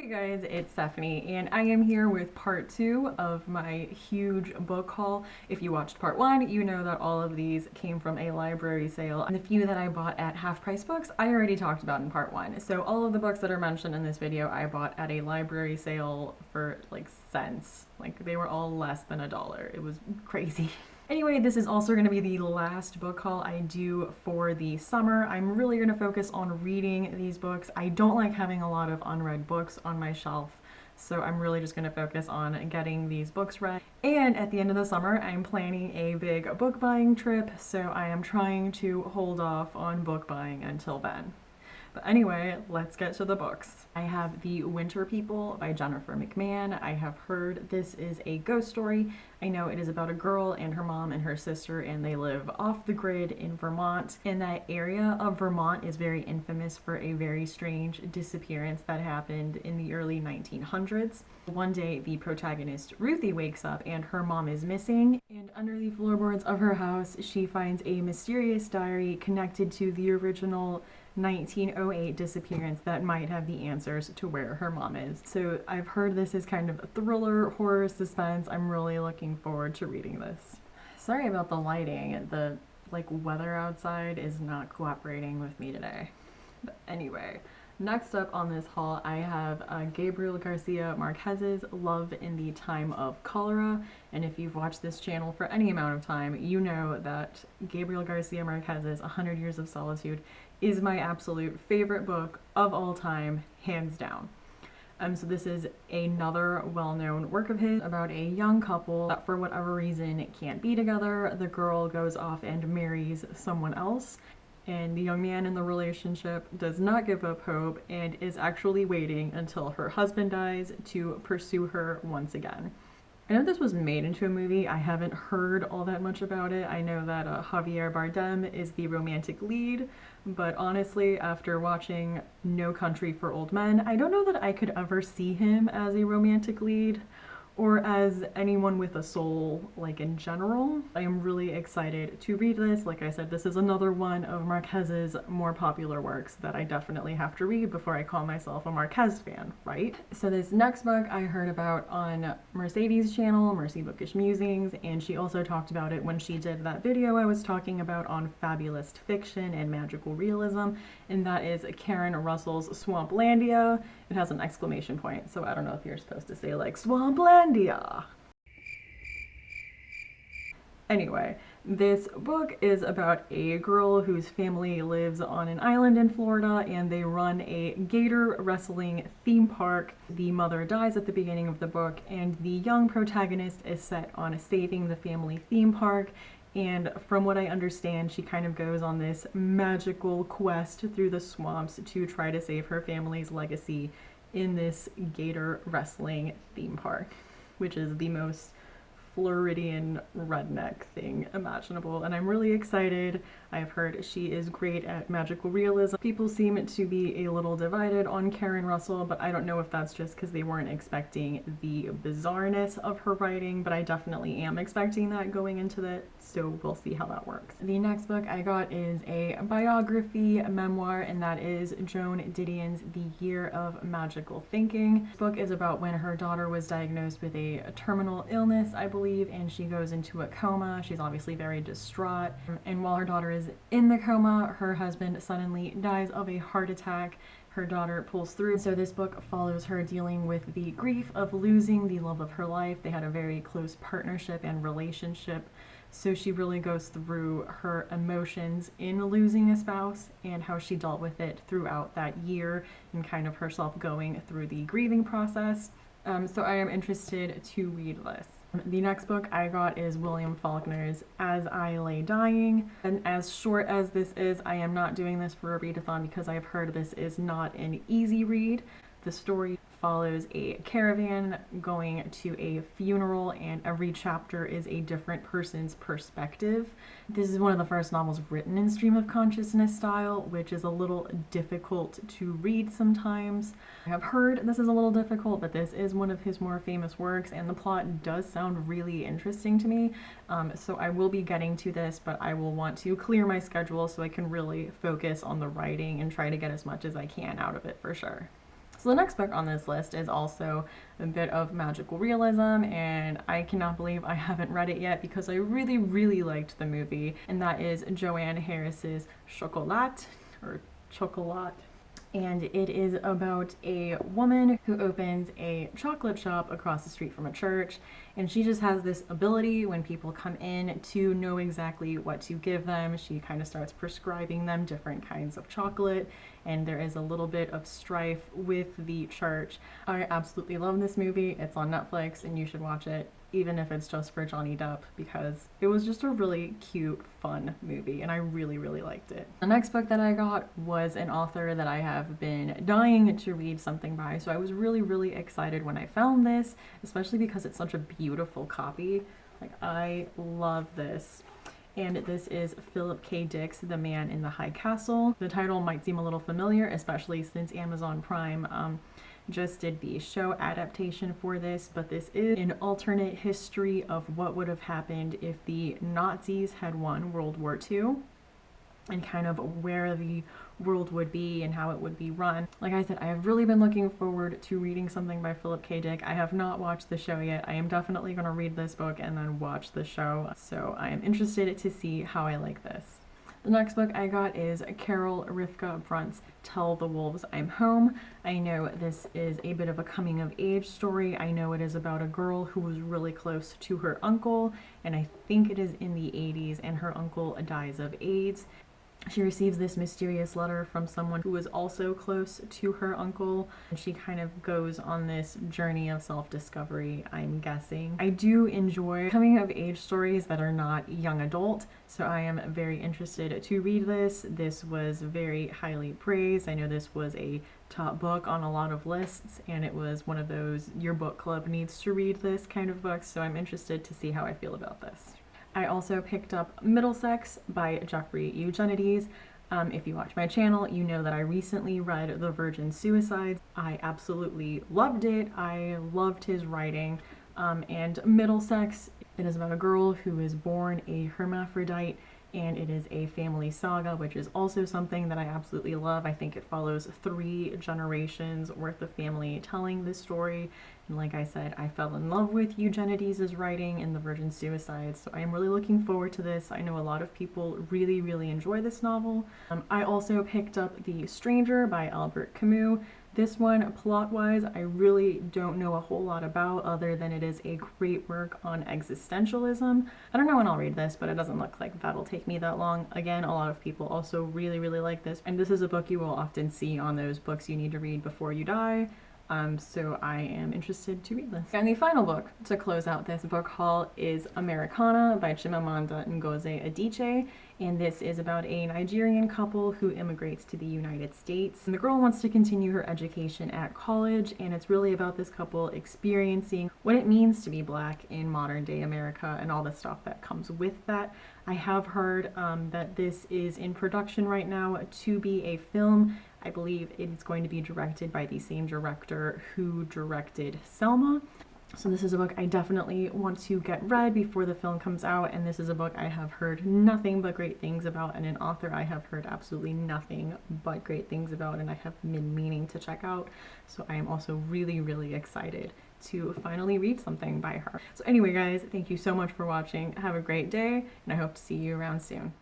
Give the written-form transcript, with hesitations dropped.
Hey guys, it's Stephanie, and I am here with part 2 of my huge book haul. If you watched part 1, you know that all of these came from a library sale, and the few that I bought at Half Price Books, I already talked about in part 1. So all of the books that are mentioned in this video, I bought at a library sale for like cents. Like they were all less than $1. It was crazy. Anyway, this is also going to be the last book haul I do for the summer. I'm really going to focus on reading these books. I don't like having a lot of unread books on my shelf, so I'm really just going to focus on getting these books read. And at the end of the summer, I'm planning a big book buying trip, so I am trying to hold off on book buying until then. But anyway, let's get to the books. I have The Winter People by Jennifer McMahon. I have heard this is a ghost story. I know it is about a girl and her mom and her sister, and they live off the grid in Vermont. And that area of Vermont is very infamous for a very strange disappearance that happened in the early 1900s. One day, the protagonist, Ruthie, wakes up and her mom is missing, and under the floorboards of her house, she finds a mysterious diary connected to the original 1908 disappearance that might have the answers to where her mom is. So I've heard this is kind of a thriller, horror, suspense. I'm really looking forward to reading this. Sorry about the lighting. The weather outside is not cooperating with me today. But anyway, next up on this haul, I have Gabriel Garcia Marquez's Love in the Time of Cholera. And if you've watched this channel for any amount of time, you know that Gabriel Garcia Marquez's 100 Years of Solitude is my absolute favorite book of all time, hands down. So this is another well-known work of his about a young couple that for whatever reason can't be together. The girl goes off and marries someone else, and the young man in the relationship does not give up hope and is actually waiting until her husband dies to pursue her once again. I know this was made into a movie. I haven't heard all that much about it. I know that Javier Bardem is the romantic lead, but honestly, after watching No Country for Old Men, I don't know that I could ever see him as a romantic lead or as anyone with a soul, like in general. I am really excited to read this. Like I said, this is another one of Marquez's more popular works that I definitely have to read before I call myself a Marquez fan, right? So this next book I heard about on Mercedes' channel, Mercy Bookish Musings, and she also talked about it when she did that video I was talking about on fabulous fiction and magical realism, and that is Karen Russell's Swamplandia. It has an exclamation point, so I don't know if you're supposed to say like Swamplandia. Anyway, this book is about a girl whose family lives on an island in Florida, and they run a gator wrestling theme park. The mother dies at the beginning of the book, and the young protagonist is set on saving the family theme park. And from what I understand, she kind of goes on this magical quest through the swamps to try to save her family's legacy in this gator wrestling theme park, which is the most Floridian redneck thing imaginable, and I'm really excited. I've heard she is great at magical realism. People seem to be a little divided on Karen Russell, but I don't know if that's just because they weren't expecting the bizarreness of her writing, but I definitely am expecting that going into it, so we'll see how that works. The next book I got is a biography memoir, and that is Joan Didion's The Year of Magical Thinking. This book is about when her daughter was diagnosed with a terminal illness, I believe, and she goes into a coma. She's obviously very distraught, and while her daughter is in the coma, her husband suddenly dies of a heart attack. Her daughter pulls through. So this book follows her dealing with the grief of losing the love of her life. They had a very close partnership and relationship, so she really goes through her emotions in losing a spouse and how she dealt with it throughout that year and kind of herself going through the grieving process. So I am interested to read this. The next book I got is William Faulkner's As I Lay Dying, and as short as this is, I am not doing this for a readathon because I've heard this is not an easy read. The story follows a caravan going to a funeral, and every chapter is a different person's perspective. This is one of the first novels written in stream of consciousness style, which is a little difficult to read sometimes. I have heard this is a little difficult, but this is one of his more famous works, and the plot does sound really interesting to me. So I will be getting to this, but I will want to clear my schedule so I can really focus on the writing and try to get as much as I can out of it for sure. So the next book on this list is also a bit of magical realism, and I cannot believe I haven't read it yet because I really, really liked the movie, and that is Joanne Harris's Chocolat, or Chocolat. And it is about a woman who opens a chocolate shop across the street from a church, and she just has this ability when people come in to know exactly what to give them. She kind of starts prescribing them different kinds of chocolate, and there is a little bit of strife with the church. I absolutely love this movie. It's on Netflix and you should watch it, even if it's just for Johnny Depp, because it was just a really cute, fun movie, and I really, really liked it. The next book that I got was an author that I have been dying to read something by, so I was really, really excited when I found this, especially because it's such a beautiful copy. Like, I love this. And this is Philip K. Dick's The Man in the High Castle. The title might seem a little familiar, especially since Amazon Prime just did the show adaptation for this, but this is an alternate history of what would have happened if the Nazis had won World War II, and kind of where the world would be and how it would be run. Like I said, I have really been looking forward to reading something by Philip K. Dick. I have not watched the show yet. I am definitely going to read this book and then watch the show, so I am interested to see how I like this. The next book I got is Carol Rivka Brunt's Tell the Wolves I'm Home. I know this is a bit of a coming of age story. I know it is about a girl who was really close to her uncle, and I think it is in the 80s, and her uncle dies of AIDS. She receives this mysterious letter from someone who was also close to her uncle, and she kind of goes on this journey of self-discovery, I'm guessing. I do enjoy coming-of-age stories that are not young adult, so I am very interested to read this. This was very highly praised. I know this was a top book on a lot of lists, and it was one of those your book club needs to read this kind of books, so I'm interested to see how I feel about this. I also picked up Middlesex by Jeffrey Eugenides. If you watch my channel, you know that I recently read The Virgin Suicides. I absolutely loved it. I loved his writing. And Middlesex, it is about a girl who is born a hermaphrodite, and it is a family saga, which is also something that I absolutely love. I think it follows 3 generations worth of family telling this story. And like I said, I fell in love with Eugenides' writing in The Virgin Suicides, so I am really looking forward to this. I know a lot of people really, really enjoy this novel. I also picked up The Stranger by Albert Camus. This one, plot-wise, I really don't know a whole lot about, other than it is a great work on existentialism. I don't know when I'll read this, but it doesn't look like that'll take me that long. Again, a lot of people also really, really like this, and this is a book you will often see on those books you need to read before you die. So I am interested to read this. And the final book to close out this book haul is Americanah by Chimamanda Ngozi Adichie, and this is about a Nigerian couple who immigrates to the United States. And the girl wants to continue her education at college, and it's really about this couple experiencing what it means to be Black in modern day America and all the stuff that comes with that. I have heard that this is in production right now to be a film. I believe it's going to be directed by the same director who directed Selma. So this is a book I definitely want to get read before the film comes out, and this is a book I have heard nothing but great things about, and an author I have heard absolutely nothing but great things about, and I have been meaning to check out. So I am also really, really excited to finally read something by her. So anyway, guys, thank you so much for watching. Have a great day, and I hope to see you around soon.